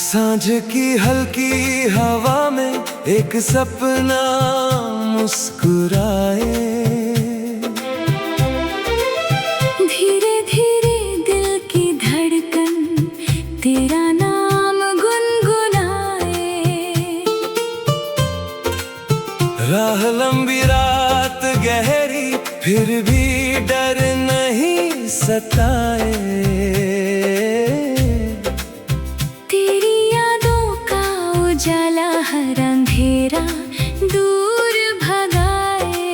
सांझ की हल्की हवा में एक सपना मुस्कुराए। धीरे धीरे दिल की धड़कन तेरा नाम गुनगुनाए। राह लंबी रात गहरी फिर भी डर नहीं सताए। तेरी यादों का उजाला हर अंधेरा दूर भगाए।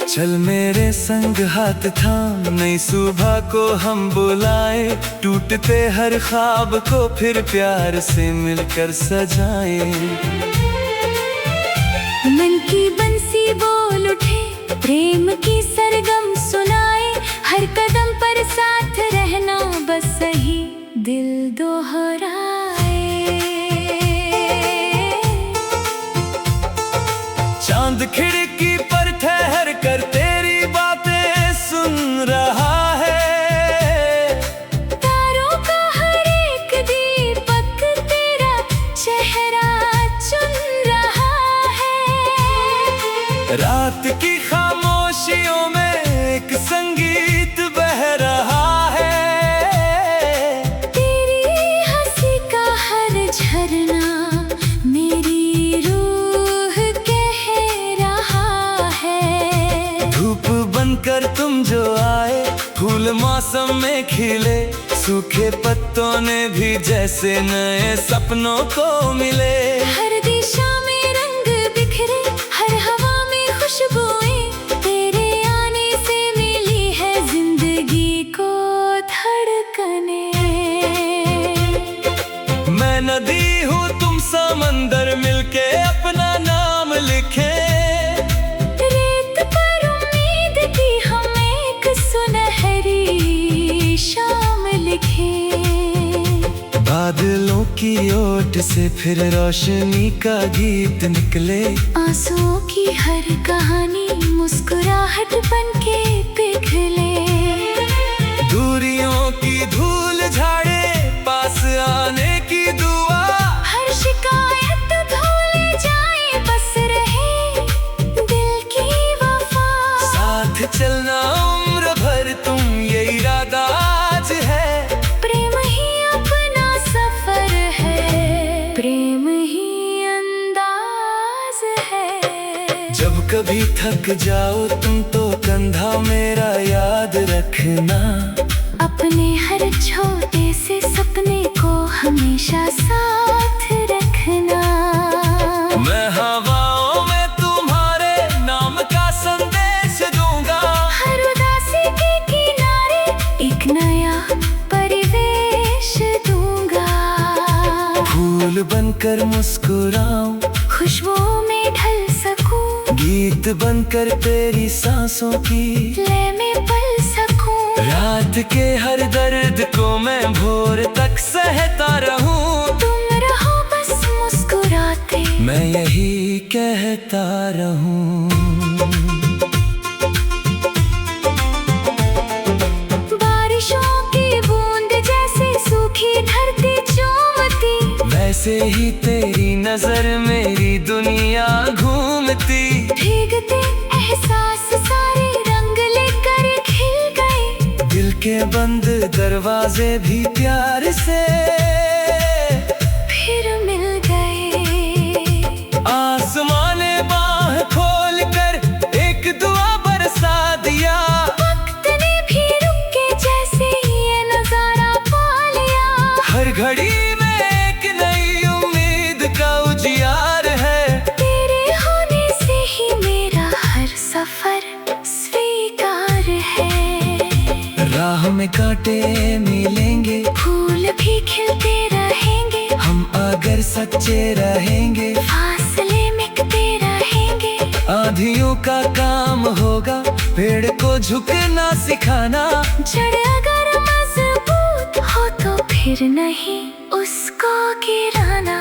चल मेरे संग हाथ थाम नई सुबह को हम बुलाए। टूटते हर ख्वाब को फिर प्यार से मिलकर सजाए। मन की बंसी बोल उठे प्रेम की सरगम सुनाए। हर कदम पर साथ रहना बस सही दिल दोहराए। चांद खिड़की पर ठहर कर तेरी बातें सुन रहा है। तारों का हर एक दीपक तेरा चेहरा चुन रहा है। रात की खामोशियों में एक संगीत बह रहा है। तेरी हंसी का हर झरना मेरी रूह कह रहा है। धूप बनकर तुम जो आए फूल मौसम में खिले। सूखे पत्तों ने भी जैसे नए सपनों को मिले। हर दिशा में रंग बिखरे हर हवा में खुशबुएं। तेरे आने से मिली है जिंदगी को धड़कने। मैं नदी हूँ तुम समंदर मिलके अपना नाम लिखे। रेत पर उम्मीद की हम एक सुनहरी शाम लिखे। बादलों की ओट से फिर रोशनी का गीत निकले। आंसुओं की हर कहानी मुस्कुराहट बनके पिघले। दूरियों की धूल झाड़े पास आने की दुआ। हर शिकायत भूल जाए बस रहे दिल की वफा। साथ चलना उम्र भर तुम ये इरादा आज है। प्रेम ही अपना सफर है प्रेम ही अंदाज है। जब कभी थक जाओ तुम तो कंधा मेरा याद रखना। अपने हर छोटे से सपने को हमेशा साथ रखना। मैं हवाओं में तुम्हारे नाम का संदेश दूंगा। हर उदासी के किनारे एक नया परिवेश दूंगा। फूल बनकर मुस्कुराऊं खुशबुओं में ढल सकूं। गीत बनकर तेरी सांसों की लय में पल सकूं। रात के हर दर्द को मैं भोर तक सहता रहूं। तुम रहो बस मुस्कुराते मैं यही कहता रहूं। बारिशों की बूंद जैसे सूखी धरती चूमती। वैसे ही तेरी नजर मेरी दुनिया घूमती। भीगते एहसास सारे रंग लेकर खिल गए। दिल के बंद दरवाजे भी प्यार से फिर मिल गए। आसमां ने बाह खोल कर एक दुआ बरसा दिया। वक्त ने भी रुक के जैसे ये नजारा पा लिया। हर घड़ी में एक नई उम्मीद का उजियार है। तेरे होने से ही मेरा हर सफर स्वीकार है। राह में कांटे मिलेंगे फूल भी खिलते रहेंगे। हम अगर सच्चे रहेंगे फासले मिटते रहेंगे। आंधियों का काम होगा पेड़ को झुकना सिखाना। जड़ अगर मजबूत हो तो फिर नहीं उसको गिराना।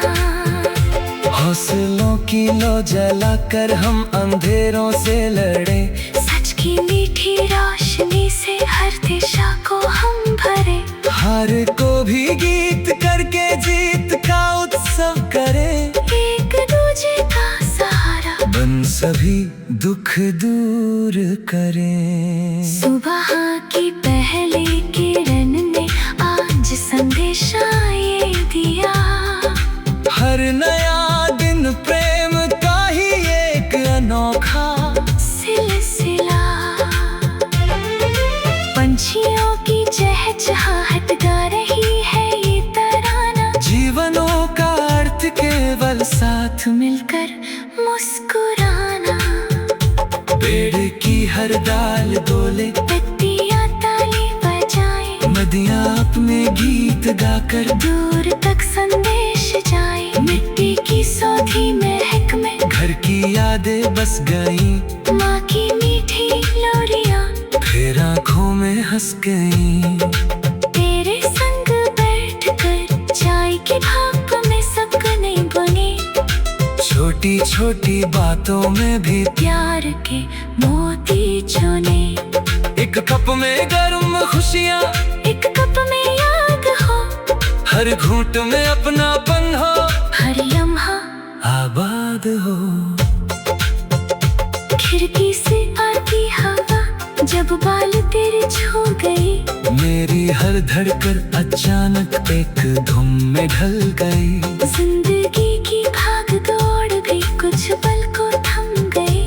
हौसलों की लो जलाकर हम अंधेरों से लड़े। सच की मीठी रोशनी से हर दिशा को हम भरे। हार को भी गीत करके जीत का दूर करें। सुबह की पहली किरण ने आज संदेशा ये दिया, हर नया दिन प्रेम का ही एक अनोखा सिलसिला। पंछियों की चहचहाहट गा रही है ये तराना, जीवनों का अर्थ केवल साथ मिलकर मुस्कुराना। पेड़ की हर डाल डोले, पत्तियां ताली बजाए, नदियां अपने गीत गाकर दूर तक संदेश जाए। मिट्टी की सौधी महक में घर की यादें बस गईं, माँ की मीठी लोरियां फिर आँखों में हंस गईं। तेरे संग बैठकर चाय के भाप में सपने बुने, छोटी छोटी बातों में भी प्यार के मोती चुने। एक कप में गर्म खुशियाँ, एक कप में याद हो, हर घूंट में अपनापन हो, हर लम्हा आबाद हो। खिड़की से आती हवा जब बाल तेरे छू गई, मेरी हर धड़कन अचानक एक धुन में ढल गई। जिंदगी की भाग दौड़ भी कुछ पल को थम गई,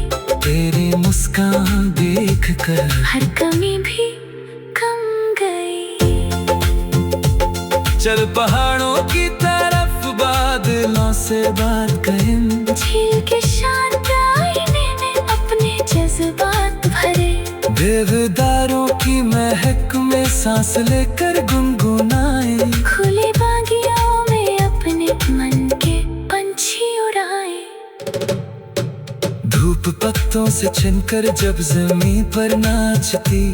तेरी मुस्कान देख कर हर कमी भी कम गई। चल पहाड़ों की तरफ बादलों से बात करें, झील के शांत आईने में अपने जज्बात भरे, देवदारों की महक में सांस लेकर गुनगुनाए, खुले बागियों में अपने मन के पंछी उड़ाए। धूप पत्तों से छिनकर जब जमीन पर नाचती,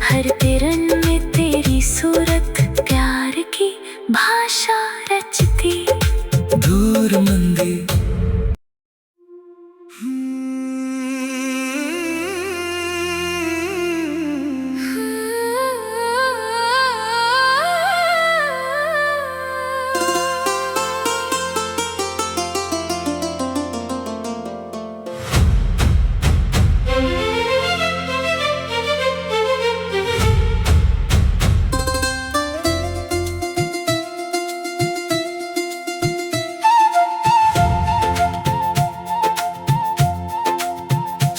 हर किरण में तेरी सूरत प्यार की भाषा रचती। दूर मंदिर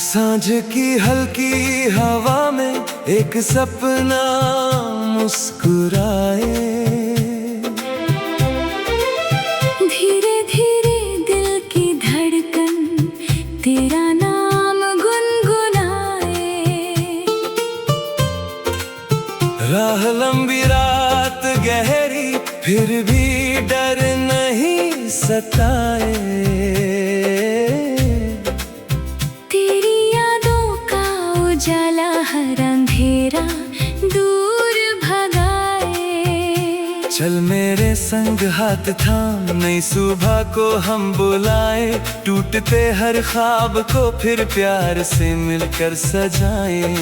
सांझ की हल्की हवा में एक सपना मुस्कुराए, धीरे धीरे दिल की धड़कन तेरा नाम गुनगुनाए। राह लंबी रात गहरी फिर भी डर नहीं सताए, उजाला हर अंधेरा दूर भगाए। चल मेरे संग हाथ थाम, नई सुबह को हम बुलाए, टूटते हर ख्वाब को फिर प्यार से मिलकर सजाए।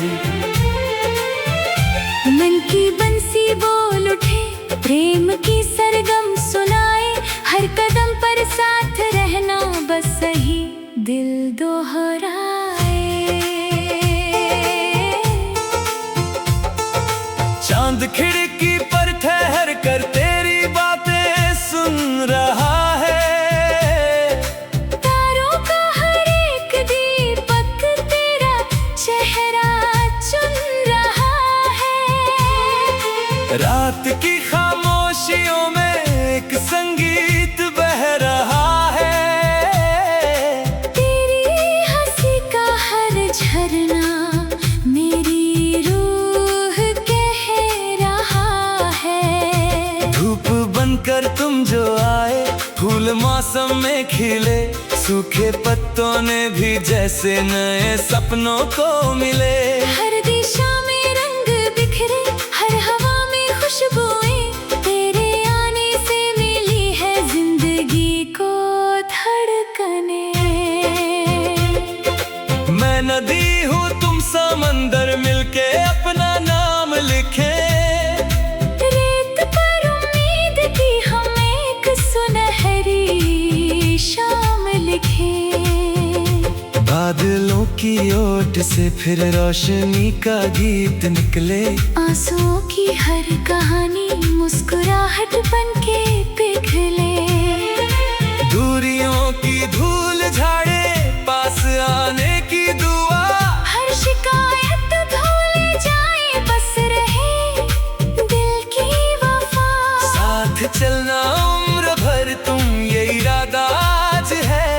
मन की बंसी बोल उठे, प्रेम की सरगम सुनाए, हर कदम पर साथ रहना बस सही दिल दोहराए। चांद खिड़की पर ठहर कर तेरी बातें सुन रहा है, तारों का हर एक दीपक तेरा चेहरा चुन रहा है। रात की खामोशियों में एक संगीत बह रहा है, तेरी हंसी का हर झरना मेरी कर तुम जो आए, फूल मौसम में खिले, सूखे पत्तों ने भी जैसे नए सपनों को मिले। हर दिशा में रंग बिखरे, हर हवा में खुशबुएं, तेरे आने से मिली है जिंदगी को धड़कने। मैं नदी हूँ तुम समंदर, मिलके अपना नाम लिखे, शाम लिखे। बादलों की ओट से फिर रोशनी का गीत निकले। आंसुओं की हर कहानी मुस्कुराहट बनके पिघले। दूरियों की धूल झाड़े पास आने की दुआ। हर शिकायत भूल जाए बस रहे दिल की वफा। साथ चलना उम्र भर तुम ये इरादा आज है।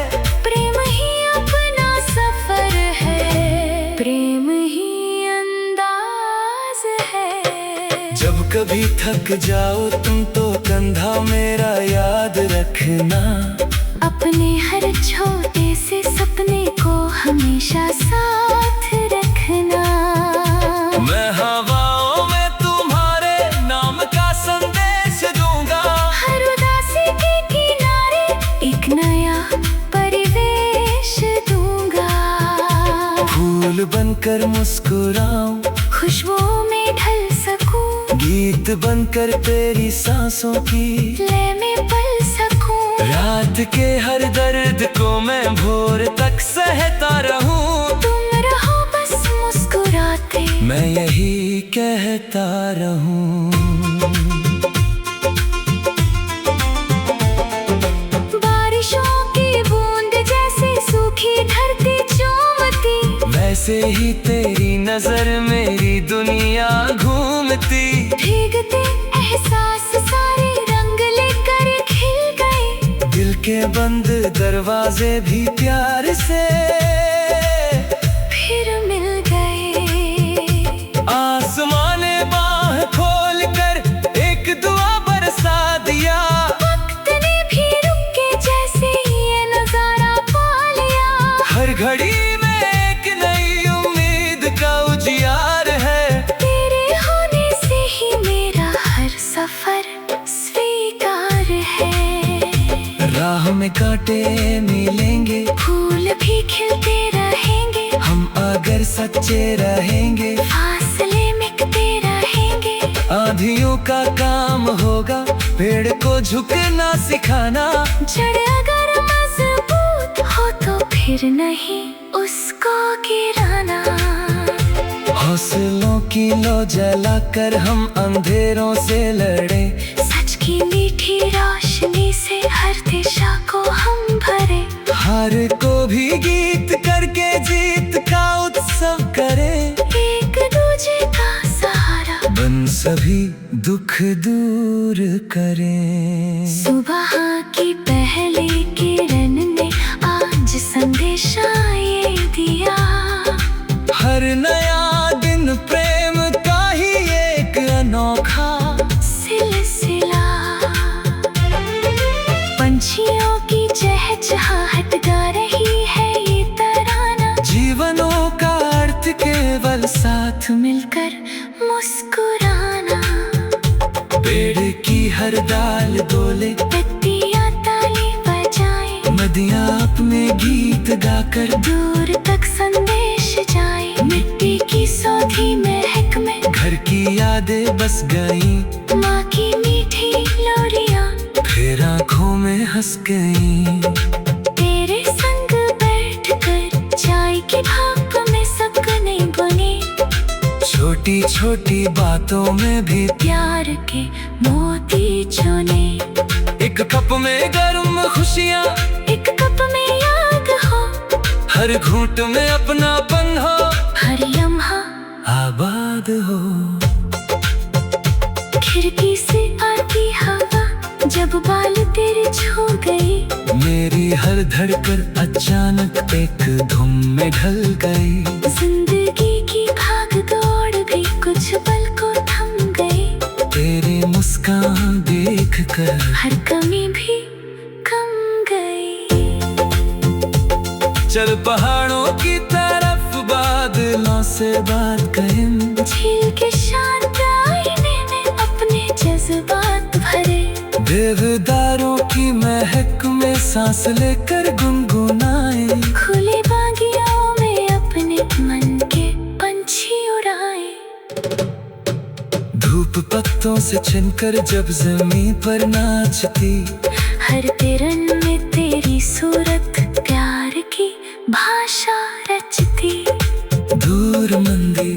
प्रेम ही अपना सफर है, प्रेम ही अंदाज है। जब कभी थक जाओ तुम तो कंधा मेरा याद रखना। अपने हर छोटे से सपने को हमेशा साथ रखना। मैं हवाओं में तुम्हारे नाम का संदेश दूंगा। हर उदासी के किनारे एक नया परिवेश दूंगा। फूल बनकर मुस्कुराऊं, खुशबुओं में ढल सकूं, गीत बनकर तेरी सांसों की लय में पल सकूं। रात के हर दर्द को मैं भोर तक सहता रहूं। तुम रहो बस मुस्कुराते, मैं यही कहता रहूं। बारिशों की बूंद जैसे सूखी धरती चूमती, वैसे ही तेरी नजर मेरी दुनिया घूमती। भीगते एहसास सारे रंग लेकर खिल गए। दिल के बंद दरवाजे भी प्यार से फिर मिल गए। आसमां ने बाह खोल कर एक दुआ बरसा दिया। वक्त ने भी रुक के जैसे ये नजारा पा लिया। हर घड़ी में एक नई उम्मीद का उजियार है। तेरे होने से ही मेरा हर सफर स्वीकार है। राह में कांटे मिलेंगे, फूल भी खिलते रहेंगे। हम अगर सच्चे रहेंगे, फासले मिटते रहेंगे। आंधियों का काम होगा पेड़ को झुकना सिखाना। जड़ अगर मजबूत हो तो फिर नहीं उसको गिराना। हौसलों की लो जलाकर हम अंधेरों से लड़े। सच की मीठी रोशनी से हर दिशा को हम भरे। हार को भी गीत करके जीत का उत्सव करें। एक दूजे का सहारा बन सभी दुख दूर करें। सुबह की पहली किरण ने आज संदेशा ये दिया। हर नया दिन प्रेम का ही एक अनोखा सिलसिला। पंछियों की चहचहाहट गा रही है ये तराना। जीवनों का अर्थ केवल साथ मिलकर मुस्कुराना। पेड़ की हर डाल डोले, पत्तियां ताली बजाएं। नदियां अपने गीत गाकर दूर तक संदेश जाए। मिट्टी की सौधी महक में घर की यादें बस गईं। माँ की मीठी लोरियां फिर आंखों में हंस गईं। तेरे संग बैठकर चाय की भाप में सपने बुने। छोटी छोटी बातों में भी प्यार के मोती चुने। एक कप में गर्म खुशियाँ, एक कप में याद हो। हर घूंट में अपनापन हो। हर लम्हा आबाद हो। खिड़की से आती हवा जब बाल तेरे छू गई। मेरी हर धड़कन अचानक एक धुन में ढल गई। जिंदगी की भाग दौड़ भी कुछ पल को थम गई। तेरी मुस्कान देखकर हर कमी भी कम गई। चल पहाड़ों की तरफ बादलों से बात करें। झील के शांत आईने में अपने जज्बात भरे। देवदारों की महक में सांस लेकर गुनगुनाए। खुले बागियों में अपने मन के पंछी उड़ाए। धूप पत्तों से छिनकर जब जमीन पर नाचती। हर किरण में तेरी सूरत प्यार की भाषा रचती। नूर मंदी।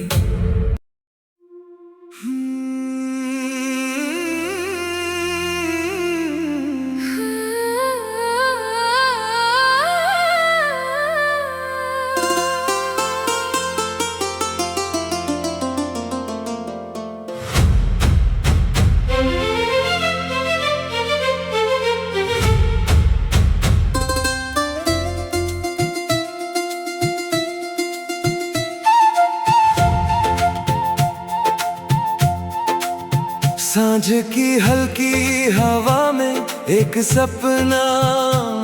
सांझ की हल्की हवा में एक सपना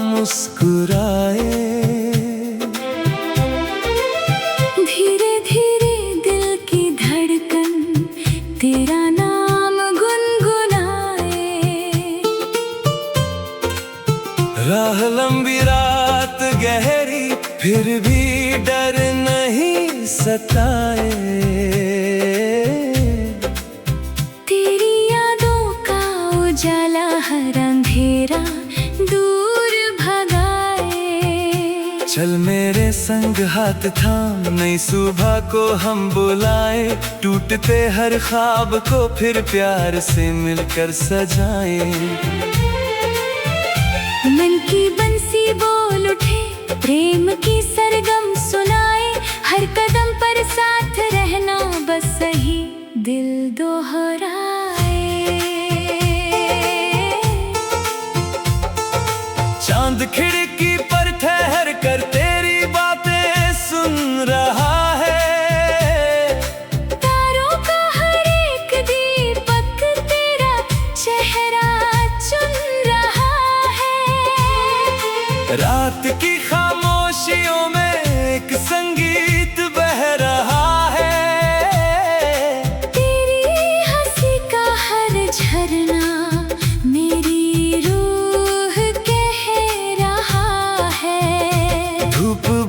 मुस्कुराए, धीरे धीरे दिल की धड़कन तेरा नाम गुनगुनाए। राह लंबी रात गहरी फिर भी डर नहीं सताए। उजाला हर अंधेरा दूर भगाए। चल मेरे संग हाथ थाम, नई सुबह को हम बुलाए, टूटते हर ख्वाब को फिर प्यार से मिलकर सजाए। मन की बंसी बोल उठे, प्रेम की सरगम सुनाए, हर कदम पर साथ रहना बस सही दिल दोहराए। चांद खिड़की पर ठहर कर तेरी बातें सुन रहा है, तारों का हर एक दीपक तेरा चेहरा चुन रहा है। रात की खामोशियों में एक संगीत बह रहा है, तेरी हंसी का हर झरना मेरी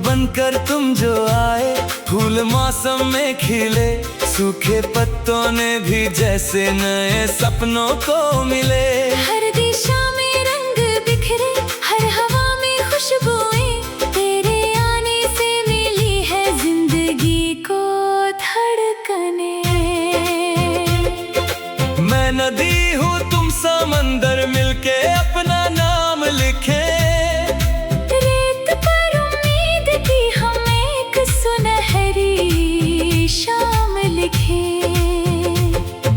बनकर तुम जो आए, फूल मौसम में खिले, सूखे पत्तों ने भी जैसे नए सपनों को मिले। हर दिशा में रंग बिखरे, हर हवा में खुशबुएं, तेरे आने से मिली है जिंदगी को धड़कने। मैं नदी हूँ तुम समंदर, मिलके अपना नाम लिखे।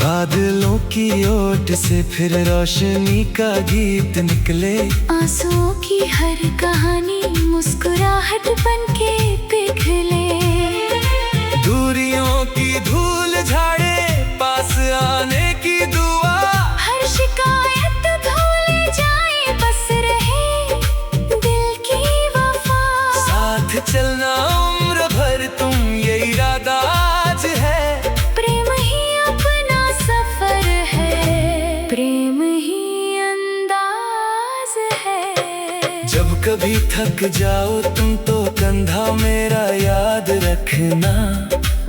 बादलों की ओट से फिर रोशनी का गीत निकले, आंसुओं की हर कहानी मुस्कुराहट बनके पिघले। दूरियों की धूल झाड़े, पास आने की दुआ, हर शिकायत भूल जाए, बस रहे दिल की वफा। साथ चलना उम्र भर तुम ये इरादा आज है, प्रेम ही अपना सफर है, प्रेम ही अंदाज है। जब कभी थक जाओ तुम तो कंधा मेरा याद रखना,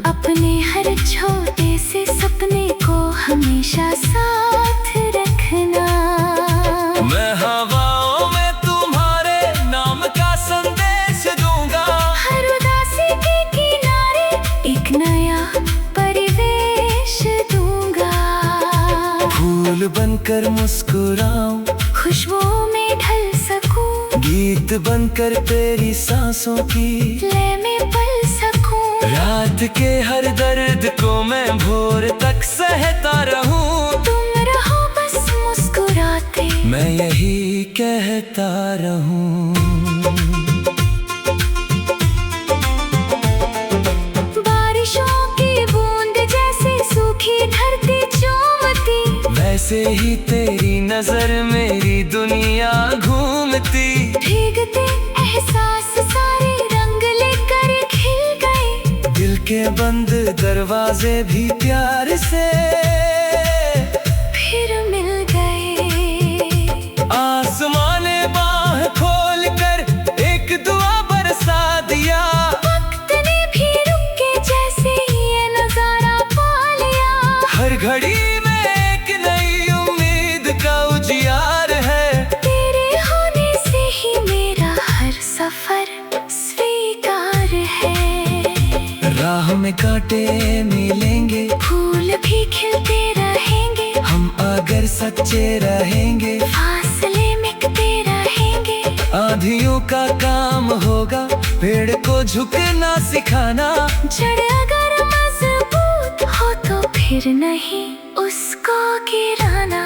अपने हर छोटे से सपने को हमेशा साथ रखना। मैं हवाओं में तुम्हारे नाम का संदेश दूंगा, हर उदासी के किनारे एक नया परिवेश दूंगा। फूल बनकर मुस्कुराऊं, खुशबुओं में ढल सकूं, गीत बनकर तेरी सांसों की लय में पल सकूं। रात के हर दर्द को मैं भोर तक सहता रहूं, तुम रहो बस मुस्कुराते, मैं यही कहता रहूं। बारिशों की बूंद जैसे सूखी धरती चूमती, वैसे ही तेरी नजर मेरी दुनिया घूमती। भीगते एहसास सारे रंग लेकर खिल गए, दिल के बंद दरवाजे भी प्यार से फिर मिल गए। आसमां ने बाह खोल कर एक दुआ बरसा दिया, वक्त ने भी रुक के जैसे ये नजारा पा लिया। हर घड़ी में एक नई उम्मीद का उजियार है, तेरे होने से ही मेरा हर सफर स्वीकार है। राह में लौटे मिलेंगे, फूल भी खिलते रहेंगे, हम अगर सच्चे रहेंगे, फासले मिटते रहेंगे। आंधियों का काम होगा पेड़ को झुकना सिखाना, जड़ अगर मजबूत हो तो फिर नहीं उसको गिराना।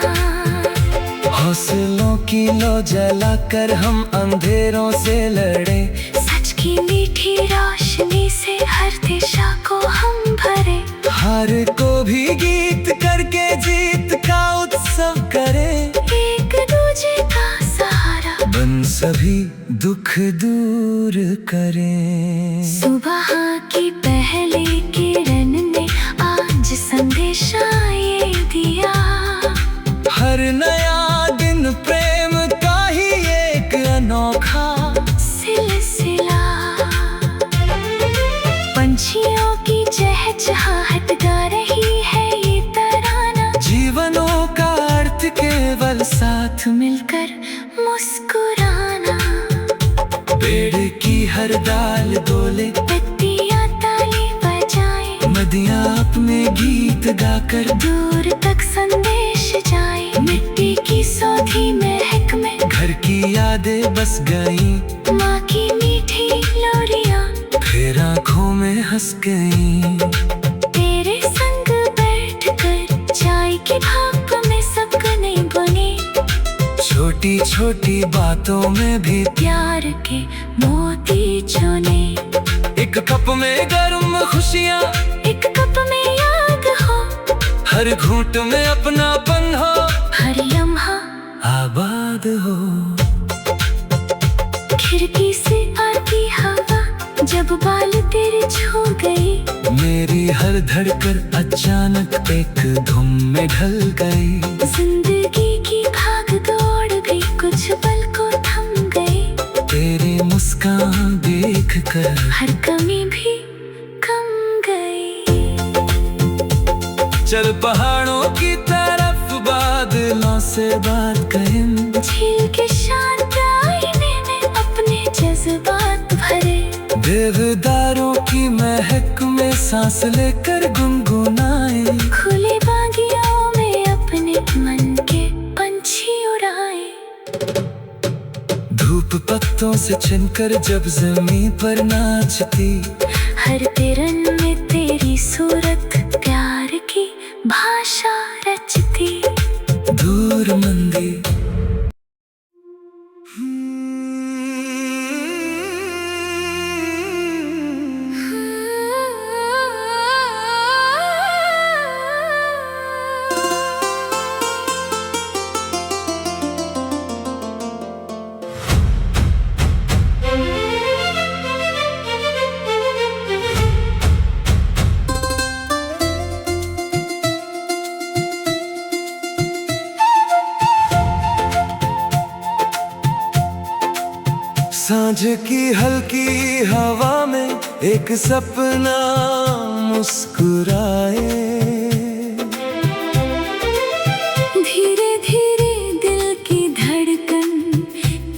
हौसलों की लो जलाकर हम अंधेरों से लड़े, सच की मीठी रोशनी से हर दिशा को हम भरे। हार को भी गीत करके जीत का उत्सव करें, एक दूजे का सहारा बन सभी दुख दूर करें। सुबह की पहली किरण ने आज संदेशा ये दिया, हर नया दिन प्रेम का ही एक अनोखा सिलसिला। पंछियों की चहचहाहट गा रही है ये तराना, जीवनों का अर्थ केवल साथ मिलकर मुस्कुराना। पेड़ की हर डाल डोले, पत्तियां ताली बजाएं, नदियां अपने गीत गाकर दूर तक संदेश जाए। मिट्टी की सौधी महक में घर की यादें बस गईं, माँ की मीठी लोरियां फिर आँखों में हंस गईं। तेरे संग बैठकर चाय की भाप में सपने बुने, छोटी छोटी बातों में भी प्यार के मोती चुने। एक कप में गर्म खुशियाँ, एक कप में याद हो, हर घूंट में अपनापन हो, हर लम्हा आबाद हो। खिड़की से आती हवा जब बाल तेरे छू गई, मेरी हर धड़कन अचानक एक धुन में ढल गई। जिंदगी की भाग दौड़ गई, कुछ पल को थम गई। तेरी मुस्कान देख कर हर कमी भी कम गई। चल पहाड़ों की तरफ बादलों से बात करें, झील के शांत आईने में अपने जज्बात भरे। देवदारों की महक में सांस लेकर गुनगुनाए, खुले बागियों में अपने मन के पंछी उड़ाए। धूप पत्तों से छिनकर जब जमीन पर नाचती, हर किरण में तेरी सूरत प्यार की भाषा रचती। दूर मंदिर सांझ की हल्की हवा में एक सपना मुस्कुराए, धीरे धीरे दिल की धड़कन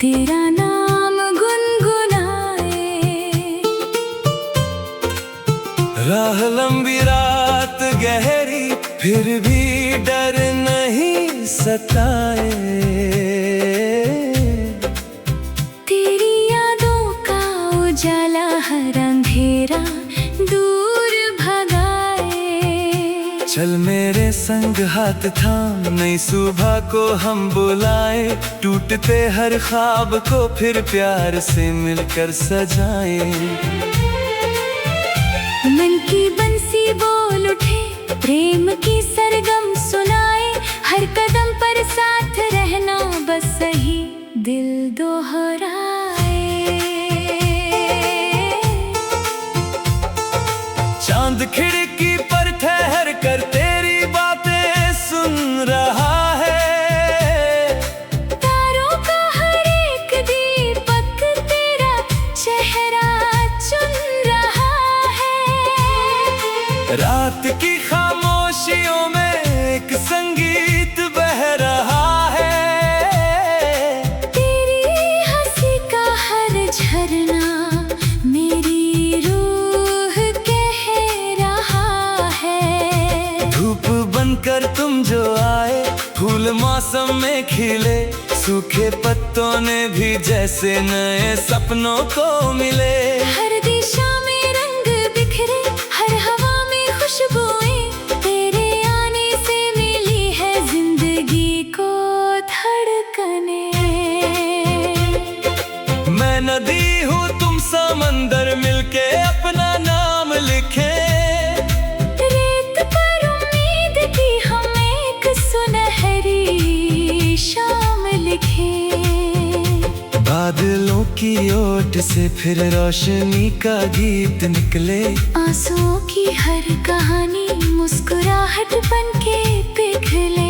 तेरा नाम गुनगुनाए। राह लंबी रात गहरी फिर भी डर नहीं सताए। तेरी यादों का उजाला हर अंधेरा दूर भगाए। चल मेरे संग हाथ थाम, नई सुबह को हम बुलाए, टूटते हर ख्वाब को फिर प्यार से मिलकर सजाए। मन की बंसी बोल उठे, प्रेम की सरगम सुनाए, हर कदम पर साथ रहना बस सही दिल दोहराए। चांद खिड़की पर ठहर कर तेरी बातें सुन रहा है, तारों का हर एक दीपक तेरा चेहरा चुन रहा है। रात की खामोशियों में एक संगीत बह रहा है, तेरी हंसी का में खिले, सूखे पत्तों ने भी जैसे नए सपनों को मिले। हर दिशा में रंग बिखरे, हर हवा में खुशबुएं, तेरे आने से मिली है जिंदगी को धड़कने। मैं नदी हूँ तुम समंदर, मिलके अपना नाम लिखे। रेत पर उम्मीद की हम एक सुनहरी शाम लिखे। बादलों की ओट से फिर रोशनी का गीत निकले। आंसुओं की हर कहानी मुस्कुराहट बनके पिघले।